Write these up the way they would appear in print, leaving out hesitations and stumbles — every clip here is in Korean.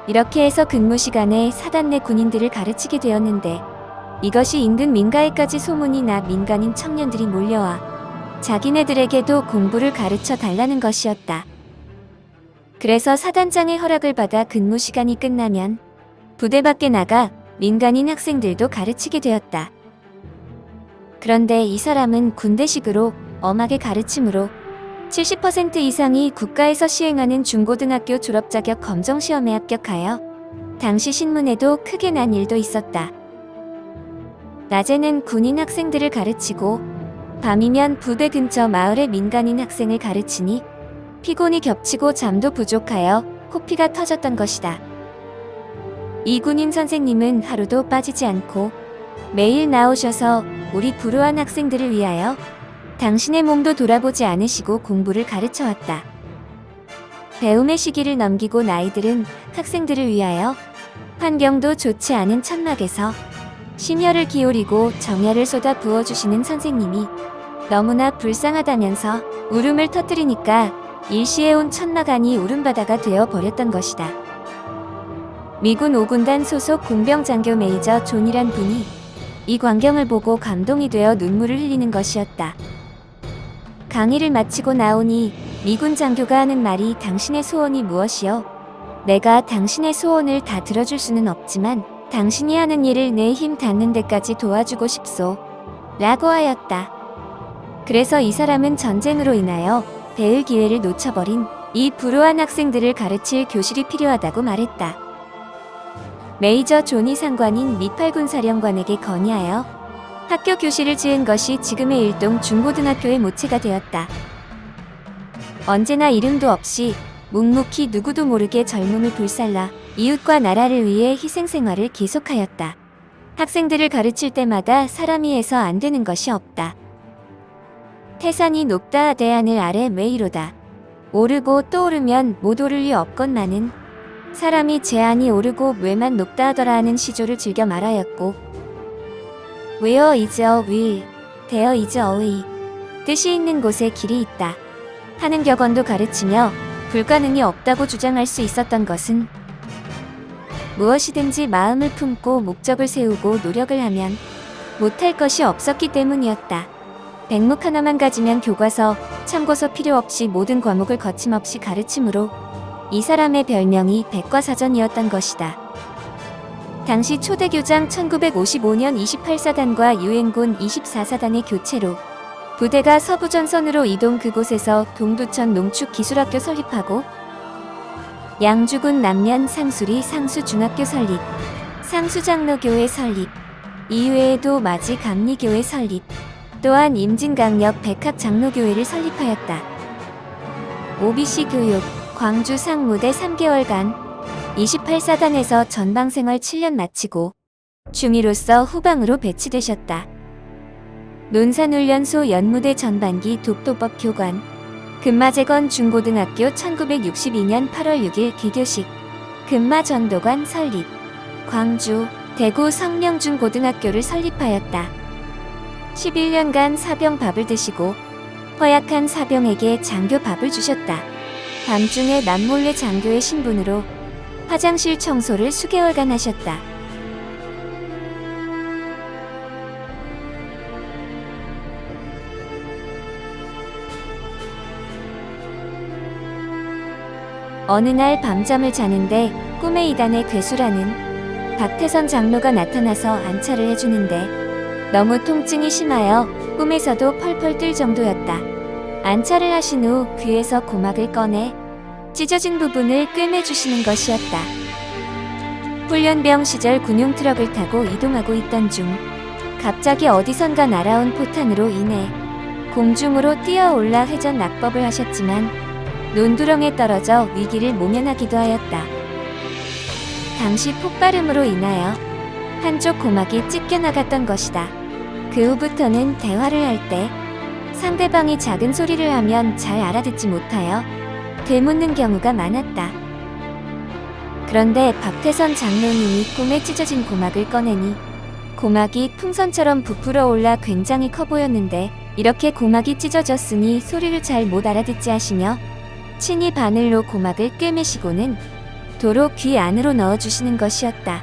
이렇게 해서 근무 시간에 사단 내 군인들을 가르치게 되었는데 이것이 인근 민가에까지 소문이 나 민간인 청년들이 몰려와 자기네들에게도 공부를 가르쳐 달라는 것이었다. 그래서 사단장의 허락을 받아 근무 시간이 끝나면 부대 밖에 나가 민간인 학생들도 가르치게 되었다. 그런데 이 사람은 군대식으로 엄하게 가르침으로 70% 이상이 국가에서 시행하는 중고등학교 졸업자격 검정시험에 합격하여 당시 신문에도 크게 난 일도 있었다. 낮에는 군인 학생들을 가르치고 밤이면 부대 근처 마을의 민간인 학생을 가르치니 피곤이 겹치고 잠도 부족하여 코피가 터졌던 것이다. 이 군인 선생님은 하루도 빠지지 않고 매일 나오셔서 우리 불우한 학생들을 위하여 당신의 몸도 돌아보지 않으시고 공부를 가르쳐왔다. 배움의 시기를 넘기고 나이들은 학생들을 위하여 환경도 좋지 않은 천막에서 심혈을 기울이고 정열을 쏟아 부어주시는 선생님이 너무나 불쌍하다면서 울음을 터뜨리니까 일시에 온 천막 안이 울음바다가 되어 버렸던 것이다. 미군 5군단 소속 공병장교 메이저 존이란 분이 이 광경을 보고 감동이 되어 눈물을 흘리는 것이었다. 강의를 마치고 나오니 미군 장교가 하는 말이 당신의 소원이 무엇이요? 내가 당신의 소원을 다 들어줄 수는 없지만 당신이 하는 일을 내 힘 닿는 데까지 도와주고 싶소. 라고 하였다. 그래서 이 사람은 전쟁으로 인하여 배울 기회를 놓쳐버린 이 불우한 학생들을 가르칠 교실이 필요하다고 말했다. 메이저 존이 상관인 미팔군 사령관에게 건의하여 학교 교실을 지은 것이 지금의 일동 중고등학교의 모체가 되었다. 언제나 이름도 없이 묵묵히 누구도 모르게 젊음을 불살라 이웃과 나라를 위해 희생생활을 계속하였다. 학생들을 가르칠 때마다 사람이 해서 안 되는 것이 없다. 태산이 높다 하되 하늘 아래 왜 이로다. 오르고 또 오르면 못 오를 리 없건만은 사람이 제한이 오르고 왜만 높다 하더라 하는 시조를 즐겨 말하였고 Where is a will, there is a way. 뜻이 있는 곳에 길이 있다 하는 격언도 가르치며 불가능이 없다고 주장할 수 있었던 것은 무엇이든지 마음을 품고 목적을 세우고 노력을 하면 못할 것이 없었기 때문이었다. 백목 하나만 가지면 교과서, 참고서 필요 없이 모든 과목을 거침없이 가르치므로 이 사람의 별명이 백과사전이었던 것이다. 당시 초대교장 1955년 28사단과 유엔군 24사단의 교체로 부대가 서부전선으로 이동 그곳에서 동두천 농축기술학교 설립하고 양주군 남면 상수리 상수중학교 설립, 상수장로교회 설립, 이외에도 마지 감리교회 설립, 또한 임진강력 백학장로교회를 설립하였다. OBC 교육, 광주 상무대 3개월간 28사단에서 전방생활 7년 마치고 중위로서 후방으로 배치되셨다. 논산훈련소 연무대 전반기 독도법 교관, 금마재건 중고등학교 1962년 8월 6일 기교식, 금마전도관 설립, 광주, 대구 성명중고등학교를 설립하였다. 11년간 사병 밥을 드시고 허약한 사병에게 장교 밥을 주셨다. 밤중에 남몰래 장교의 신분으로 화장실 청소를 수개월간 하셨다. 어느 날 밤잠을 자는데 꿈에 이단의 괴수라는 박태선 장로가 나타나서 안차를 해주는데 너무 통증이 심하여 꿈에서도 펄펄 뜰 정도였다. 안차를 하신 후 귀에서 고막을 꺼내 찢어진 부분을 꿰매주시는 것이었다. 훈련병 시절 군용 트럭을 타고 이동하고 있던 중 갑자기 어디선가 날아온 포탄으로 인해 공중으로 뛰어올라 회전 낙법을 하셨지만 논두렁에 떨어져 위기를 모면하기도 하였다. 당시 폭발음으로 인하여 한쪽 고막이 찢겨나갔던 것이다. 그 후부터는 대화를 할 때 상대방이 작은 소리를 하면 잘 알아듣지 못하여 되묻는 경우가 많았다. 그런데 박태선 장로님이 꿈에 찢어진 고막을 꺼내니 고막이 풍선처럼 부풀어 올라 굉장히 커 보였는데 이렇게 고막이 찢어졌으니 소리를 잘 못 알아듣지 하시며 친히 바늘로 고막을 꿰매시고는 도로 귀 안으로 넣어주시는 것이었다.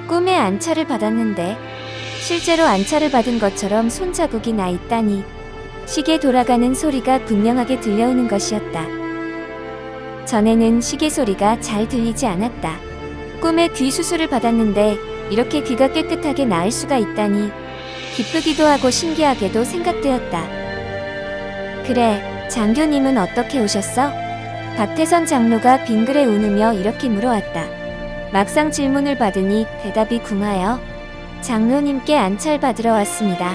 꿈에 안차를 받았는데 실제로 안차를 받은 것처럼 손자국이 나 있다니 시계 돌아가는 소리가 분명하게 들려오는 것이었다. 전에는 시계 소리가 잘 들리지 않았다. 꿈에 귀 수술을 받았는데 이렇게 귀가 깨끗하게 나을 수가 있다니 기쁘기도 하고 신기하게도 생각되었다. 그래, 장교님은 어떻게 오셨어? 박태선 장로가 빙그레 웃으며 이렇게 물어왔다. 막상 질문을 받으니 대답이 궁하여 장로님께 안찰 받으러 왔습니다.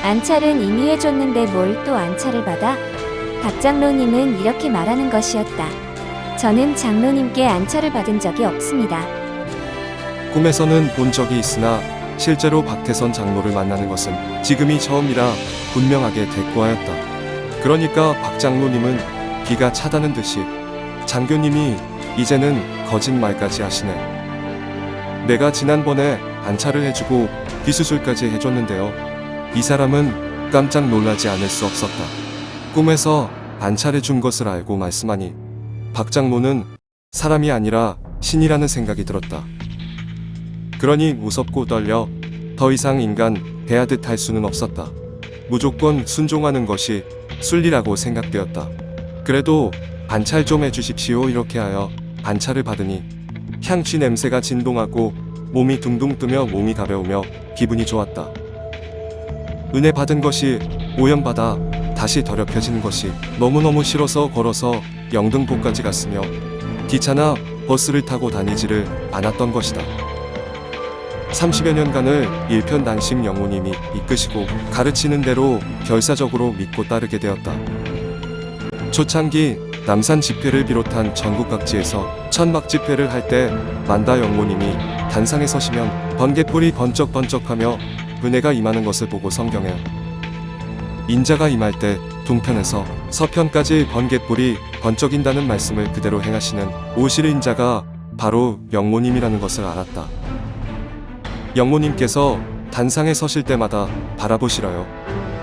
안찰은 이미 해줬는데 뭘 또 안찰을 받아? 박 장로님은 이렇게 말하는 것이었다. 저는 장로님께 안찰을 받은 적이 없습니다. 꿈에서는 본 적이 있으나 실제로 박태선 장로를 만나는 것은 지금이 처음이라 분명하게 대꾸하였다. 그러니까 박 장로님은 귀가 차다는 듯이 장교님이 이제는 거짓말까지 하시네. 내가 지난번에 안찰을 해주고 귀수술까지 해줬는데요. 이 사람은 깜짝 놀라지 않을 수 없었다. 꿈에서 안찰해준 것을 알고 말씀하니 박 장로는 사람이 아니라 신이라는 생각이 들었다. 그러니 무섭고 떨려 더 이상 인간 대하듯 할 수는 없었다. 무조건 순종하는 것이 순리라고 생각되었다. 그래도 안찰 좀 해주십시오. 이렇게 하여 안찰을 받으니 향취 냄새가 진동하고 몸이 둥둥 뜨며 몸이 가벼우며 기분이 좋았다. 은혜 받은 것이 오염받아 다시 더럽혀지는 것이 너무너무 싫어서 걸어서 영등포까지 갔으며 기차나 버스를 타고 다니지를 않았던 것이다. 30여 년간을 일편단심 영모님이 이끄시고 가르치는 대로 결사적으로 믿고 따르게 되었다. 초창기 남산 집회를 비롯한 전국 각지에서 천막 집회를 할 때 만다 영모님이 단상에 서시면 번갯불이 번쩍번쩍하며 은혜가 임하는 것을 보고 성경에 인자가 임할 때 동편에서 서편까지 번갯불이 번쩍인다는 말씀을 그대로 행하시는 오실 인자가 바로 영모님이라는 것을 알았다. 영모님께서 단상에 서실 때마다 바라보시라요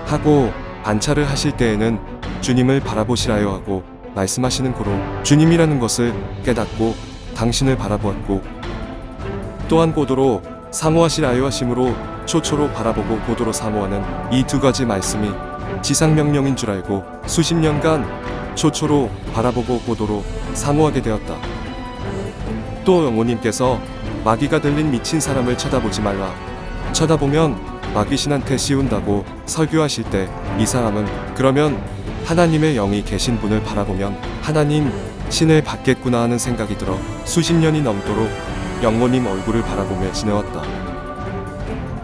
하고 안찰을 하실 때에는 주님을 바라보시라요 하고 말씀하시는 고로 주님이라는 것을 깨닫고 당신을 바라보았고 또한 고도로 사모하시라요 하심으로 초초로 바라보고 고도로 사모하는 이 두 가지 말씀이 지상명령인 줄 알고 수십 년간 초초로 바라보고 고도로 사모하게 되었다. 또 영모님께서 마귀가 들린 미친 사람을 쳐다보지 말라. 쳐다보면 마귀신한테 씌운다고 설교하실 때 이 사람은 그러면 하나님의 영이 계신 분을 바라보면 하나님 신을 받겠구나 하는 생각이 들어 수십 년이 넘도록 영모님 얼굴을 바라보며 지내왔다.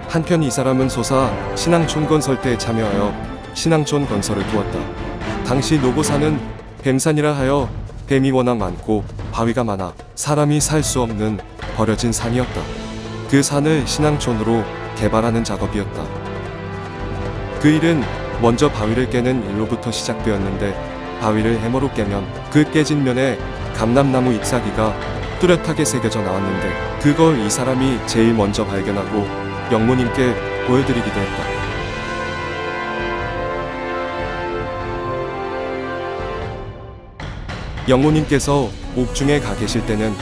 한편 이 사람은 소사 신앙촌 건설 때에 참여하여 신앙촌 건설을 도왔다. 당시 노고산은 뱀산이라 하여 뱀이 워낙 많고 바위가 많아 사람이 살 수 없는 버려진 산이었다. 그 산을 신앙촌으로 개발하는 작업이었다. 그 일은 먼저 바위를 깨는 일로부터 시작되었는데 바위를 해머로 깨면 그 깨진 면에 감람나무 잎사귀가 뚜렷하게 새겨져 나왔는데 그걸 이 사람이 제일 먼저 발견하고 영모님께 보여드리기도 했다. 영모님께서 옥중에 가 계실 때는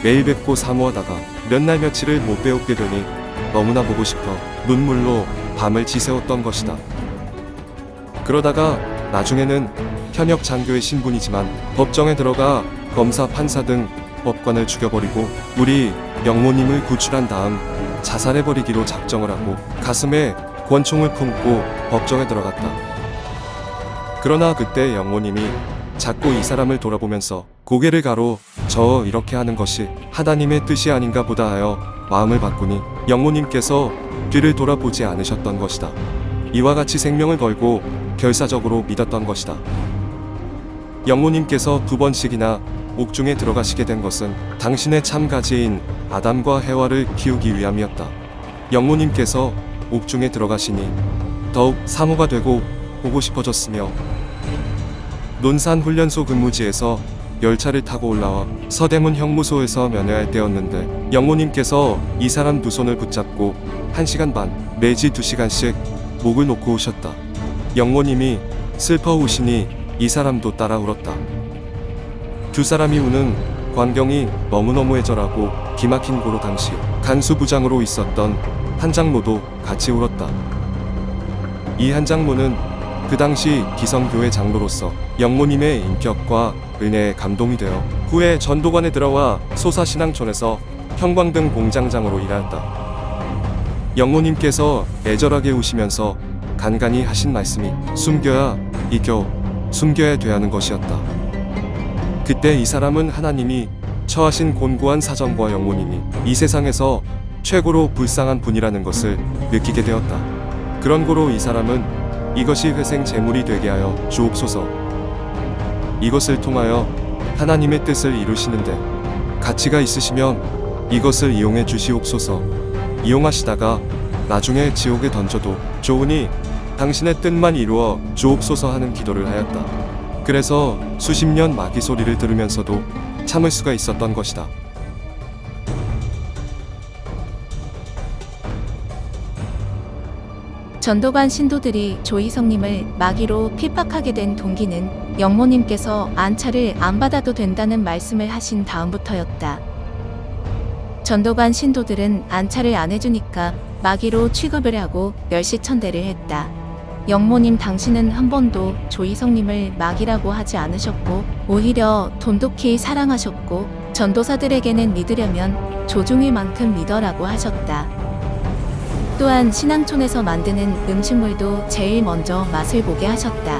매일 뵙고 사모하다가 몇 날 며칠을 못 뵈었게 되니 너무나 보고 싶어 눈물로 밤을 지새웠던 것이다. 그러다가 나중에는 현역 장교의 신분이지만 법정에 들어가 검사, 판사 등 법관을 죽여버리고 우리 영모님을 구출한 다음 자살해버리기로 작정을 하고 가슴에 권총을 품고 법정에 들어갔다. 그러나 그때 영모님이 자꾸 이 사람을 돌아보면서 고개를 가로 저어 이렇게 하는 것이 하나님의 뜻이 아닌가 보다 하여 마음을 바꾸니 영모님께서 뒤를 돌아보지 않으셨던 것이다. 이와 같이 생명을 걸고 결사적으로 믿었던 것이다. 영모님께서 2번씩이나 옥중에 들어가시게 된 것은 당신의 참 가지인 아담과 해와를 키우기 위함이었다. 영모님께서 옥중에 들어가시니 더욱 사모가 되고 보고 싶어졌으며 논산 훈련소 근무지에서 열차를 타고 올라와 서대문 형무소에서 면회할 때였는데 영모님께서 이 사람 두 손을 붙잡고 1시간 반 내지 2시간씩 목을 놓고 오셨다. 영모님이 슬퍼 우시니 이 사람도 따라 울었다. 두 사람이 우는 광경이 너무너무 애절하고 기막힌 고로 당시 간수부장으로 있었던 한 장모도 같이 울었다. 이 한 장모는 그 당시 기성교회 장로로서 영모님의 인격과 은혜에 감동이 되어 후에 전도관에 들어와 소사신앙촌에서 형광등 공장장으로 일하였다. 영모님께서 애절하게 우시면서 간간히 하신 말씀이 숨겨야 이겨 숨겨야 돼하는 것이었다. 그때 이 사람은 하나님이 처하신 곤고한 사정과 영모님이 이 세상에서 최고로 불쌍한 분이라는 것을 느끼게 되었다. 그런 고로 이 사람은 이것이 회생 제물이 되게 하여 주옵소서. 이것을 통하여 하나님의 뜻을 이루시는데 가치가 있으시면 이것을 이용해 주시옵소서. 이용하시다가 나중에 지옥에 던져도 좋으니 당신의 뜻만 이루어 주옵소서 하는 기도를 하였다. 그래서 수십 년 마귀 소리를 들으면서도 참을 수가 있었던 것이다. 전도관 신도들이 조희성님을 마귀로 핍박하게 된 동기는 영모님께서 안차를 안 받아도 된다는 말씀을 하신 다음부터였다. 전도관 신도들은 안차를 안 해주니까 마귀로 취급을 하고 멸시천대를 했다. 영모님 당신은 한 번도 조희성님을 마귀라고 하지 않으셨고 오히려 돈독히 사랑하셨고 전도사들에게는 믿으려면 조중일 만큼 믿어라고 하셨다. 또한 신앙촌에서 만드는 음식물도 제일 먼저 맛을 보게 하셨다.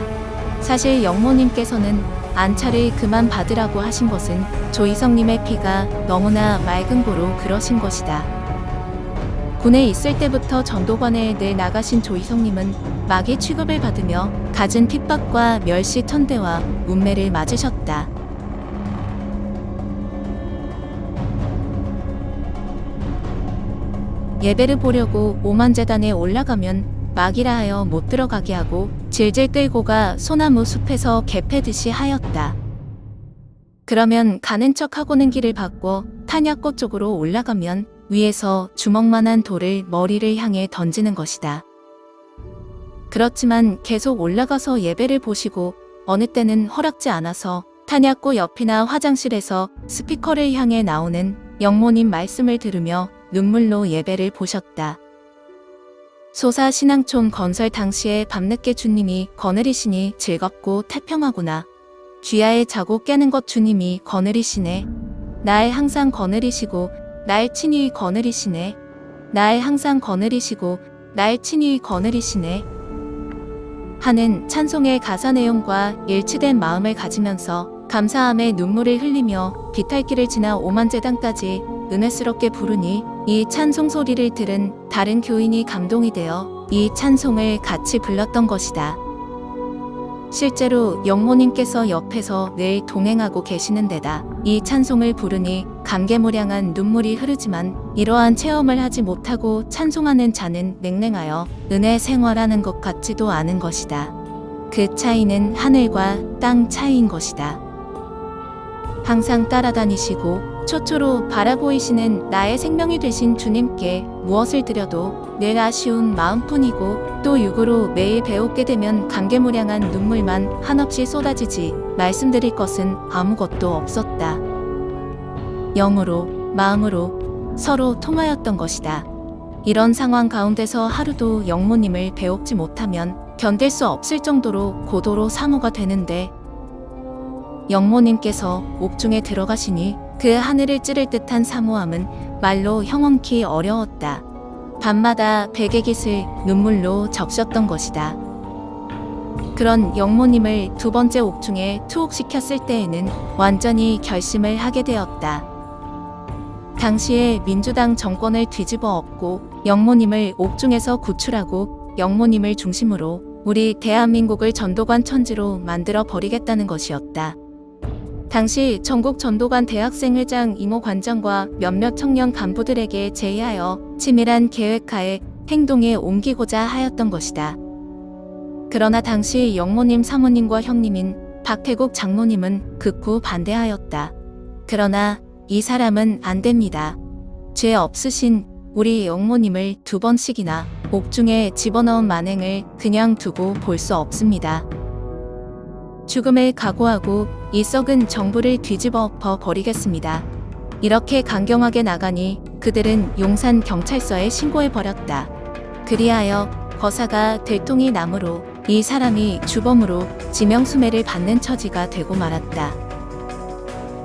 사실 영모님께서는 안차를 그만 받으라고 하신 것은 조희성님의 피가 너무나 맑은 고로 그러신 것이다. 군에 있을 때부터 전도관에 늘 나가신 조희성님은 마귀 취급을 받으며 갖은 핍박과 멸시 천대와 문매를 맞으셨다. 예배를 보려고 오만재단에 올라가면 마귀라 하여 못 들어가게 하고 질질 끌고가 소나무 숲에서 개패듯이 하였다. 그러면 가는 척하고는 길을 바꿔 탄약고 쪽으로 올라가면 위에서 주먹만한 돌을 머리를 향해 던지는 것이다. 그렇지만 계속 올라가서 예배를 보시고 어느 때는 허락지 않아서 탄약고 옆이나 화장실에서 스피커를 향해 나오는 영모님 말씀을 들으며 눈물로 예배를 보셨다. 소사 신앙촌 건설 당시에 밤늦게 주님이 거느리시니 즐겁고 태평하구나. 귀하에 자고 깨는 것 주님이 거느리시네. 날 항상 거느리시고 날 친히 거느리시네. 날 항상 거느리시고 날 친히 거느리시네. 하는 찬송의 가사 내용과 일치된 마음을 가지면서 감사함에 눈물을 흘리며 비탈길을 지나 오만재단까지 은혜스럽게 부르니 이 찬송 소리를 들은 다른 교인이 감동이 되어 이 찬송을 같이 불렀던 것이다. 실제로 영모님께서 옆에서 늘 동행하고 계시는 데다 이 찬송을 부르니 감개무량한 눈물이 흐르지만 이러한 체험을 하지 못하고 찬송하는 자는 냉랭하여 은혜 생활하는 것 같지도 않은 것이다. 그 차이는 하늘과 땅 차이인 것이다. 항상 따라다니시고 초초로 바라보이시는 나의 생명이 되신 주님께 무엇을 드려도 늘 아쉬운 마음뿐이고 또 육으로 매일 배우게 되면 감개무량한 눈물만 한없이 쏟아지지 말씀드릴 것은 아무것도 없었다. 영으로 마음으로 서로 통하였던 것이다. 이런 상황 가운데서 하루도 영모님을 배웁지 못하면 견딜 수 없을 정도로 고도로 사모가 되는데 영모님께서 옥중에 들어가시니 그 하늘을 찌를 듯한 사모함은 말로 형언키 어려웠다. 밤마다 베개깃을 눈물로 적셨던 것이다. 그런 영모님을 두 번째 옥중에 투옥시켰을 때에는 완전히 결심을 하게 되었다. 당시에 민주당 정권을 뒤집어 엎고 영모님을 옥중에서 구출하고 영모님을 중심으로 우리 대한민국을 전도관 천지로 만들어 버리겠다는 것이었다. 당시 전국 전도관 대학생회장 이모 관장과 몇몇 청년 간부들에게 제의하여 치밀한 계획하에 행동에 옮기고자 하였던 것이다. 그러나 당시 영모님 사모님과 형님인 박태국 장로님은 극구 반대하였다. 그러나 이 사람은 안 됩니다. 죄 없으신 우리 영모님을 2번씩이나 옥중에 집어넣은 만행을 그냥 두고 볼 수 없습니다. 죽음을 각오하고 이 썩은 정부를 뒤집어 엎어 버리겠습니다. 이렇게 강경하게 나가니 그들은 용산 경찰서에 신고해버렸다. 그리하여 거사가 들통이 나므로 이 사람이 주범으로 지명수매를 받는 처지가 되고 말았다.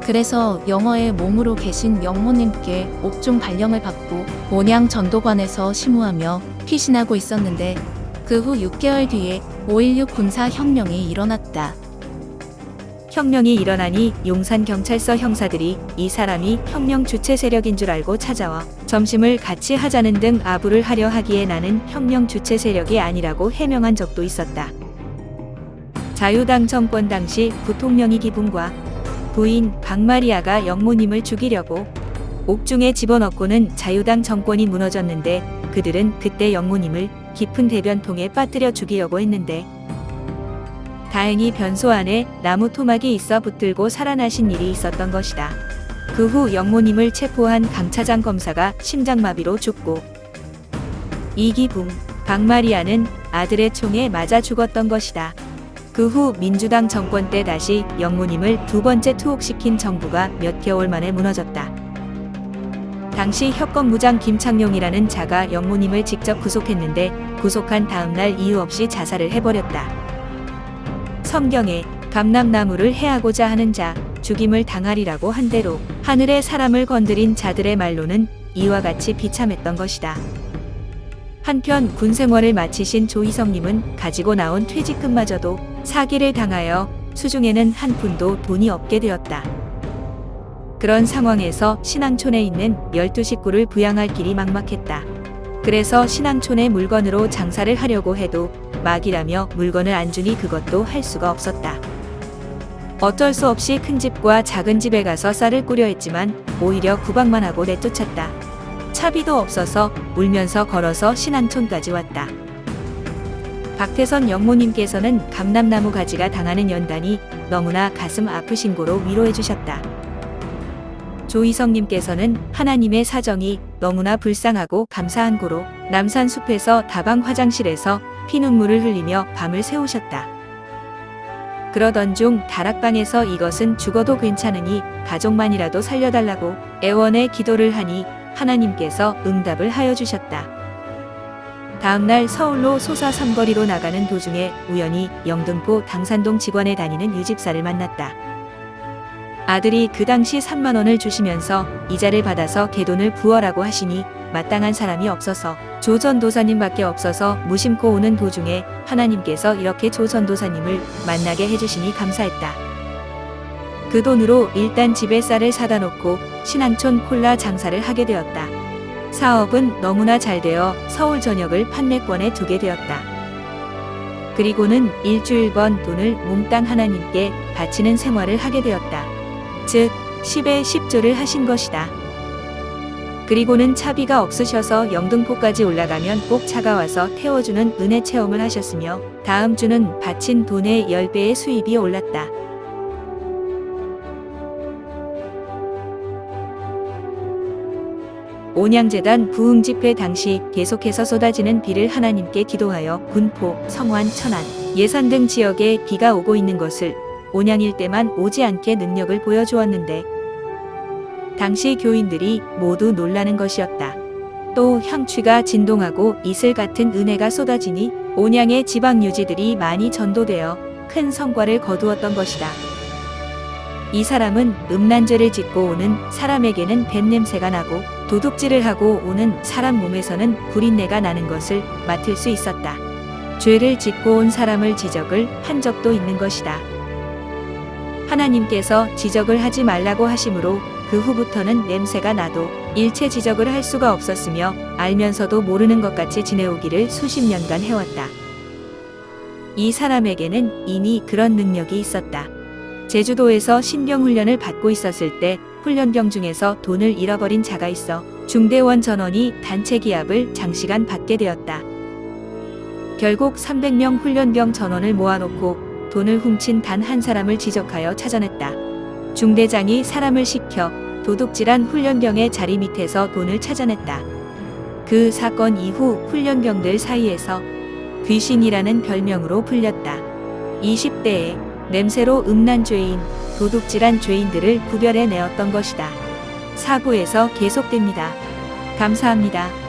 그래서 영어의 몸으로 계신 영모님께 옥중 발령을 받고 온양 전도관에서 심우하며 피신하고 있었는데 그 후 6개월 뒤에 5.16 군사혁명이 일어났다. 혁명이 일어나니 용산경찰서 형사들이 이 사람이 혁명 주체 세력인 줄 알고 찾아와 점심을 같이 하자는 등 아부를 하려 하기에 나는 혁명 주체 세력이 아니라고 해명한 적도 있었다. 자유당 정권 당시 부통령이 기분과 부인 박마리아가 영모님을 죽이려고 옥중에 집어넣고는 자유당 정권이 무너졌는데 그들은 그때 영모님을 깊은 대변통에 빠뜨려 죽이려고 했는데 다행히 변소 안에 나무 토막이 있어 붙들고 살아나신 일이 있었던 것이다. 그 후 영모님을 체포한 강차장 검사가 심장마비로 죽고 이기붕, 박마리아는 아들의 총에 맞아 죽었던 것이다. 그 후 민주당 정권 때 다시 영모님을 2번째 투옥시킨 정부가 몇 개월 만에 무너졌다. 당시 협건무장 김창룡이라는 자가 영모님을 직접 구속했는데 구속한 다음날 이유 없이 자살을 해버렸다. 성경에 감람나무를 해하고자 하는 자 죽임을 당하리라고 한 대로 하늘의 사람을 건드린 자들의 말로는 이와 같이 비참했던 것이다. 한편 군생활을 마치신 조희성님은 가지고 나온 퇴직금마저도 사기를 당하여 수중에는 한 푼도 돈이 없게 되었다. 그런 상황에서 신앙촌에 있는 12식구를 부양할 길이 막막했다. 그래서 신앙촌의 물건으로 장사를 하려고 해도 막이라며 물건을 안 주니 그것도 할 수가 없었다. 어쩔 수 없이 큰 집과 작은 집에 가서 쌀을 꾸려 했지만 오히려 구박만 하고 내쫓았다. 차비도 없어서 울면서 걸어서 신앙촌까지 왔다. 박태선 영모님께서는 감람나무 가지가 당하는 연단이 너무나 가슴 아프신 고로 위로해 주셨다. 조희성님께서는 하나님의 사정이 너무나 불쌍하고 감사한 고로 남산숲에서 다방 화장실에서 피눈물을 흘리며 밤을 새우셨다. 그러던 중 다락방에서 이것은 죽어도 괜찮으니 가족만이라도 살려달라고 애원의 기도를 하니 하나님께서 응답을 하여 주셨다. 다음날 서울로 소사 삼거리로 나가는 도중에 우연히 영등포 당산동 직원에 다니는 유집사를 만났다. 아들이 그 당시 3만 원을 주시면서 이자를 받아서 개돈을 부어라고 하시니 마땅한 사람이 없어서 조 전도사님밖에 없어서 무심코 오는 도중에 하나님께서 이렇게 조 전도사님을 만나게 해주시니 감사했다. 그 돈으로 일단 집에 쌀을 사다 놓고 신앙촌 콜라 장사를 하게 되었다. 사업은 너무나 잘 되어 서울 전역을 판매권에 두게 되었다. 그리고는 일주일 번 돈을 몽땅 하나님께 바치는 생활을 하게 되었다. 즉 10에 10조를 하신 것이다. 그리고는 차비가 없으셔서 영등포까지 올라가면 꼭 차가 와서 태워주는 은혜 체험을 하셨으며 다음 주는 바친 돈의 10배의 수입이 올랐다. 온양재단 부흥집회 당시 계속해서 쏟아지는 비를 하나님께 기도하여 군포, 성완, 천안, 예산 등 지역에 비가 오고 있는 것을 온양일 때만 오지 않게 능력을 보여주었는데 당시 교인들이 모두 놀라는 것이었다. 또 향취가 진동하고 이슬 같은 은혜가 쏟아지니 온양의 지방 유지들이 많이 전도되어 큰 성과를 거두었던 것이다. 이 사람은 음란죄를 짓고 오는 사람에게는 뱃냄새가 나고 도둑질을 하고 오는 사람 몸에서는 구린내가 나는 것을 맡을 수 있었다. 죄를 짓고 온 사람을 지적을 한 적도 있는 것이다. 하나님께서 지적을 하지 말라고 하심으로 그 후부터는 냄새가 나도 일체 지적을 할 수가 없었으며 알면서도 모르는 것 같이 지내오기를 수십 년간 해왔다. 이 사람에게는 이미 그런 능력이 있었다. 제주도에서 신병 훈련을 받고 있었을 때 훈련병 중에서 돈을 잃어버린 자가 있어 중대원 전원이 단체 기합을 장시간 받게 되었다. 결국 300명 훈련병 전원을 모아놓고 돈을 훔친 단 한 사람을 지적하여 찾아냈다. 중대장이 사람을 시켜 도둑질한 훈련병의 자리 밑에서 돈을 찾아냈다. 그 사건 이후 훈련병들 사이에서 귀신이라는 별명으로 불렸다. 20대에 냄새로 음란 죄인, 도둑질한 죄인들을 구별해 내었던 것이다. 4부에서 계속됩니다. 감사합니다.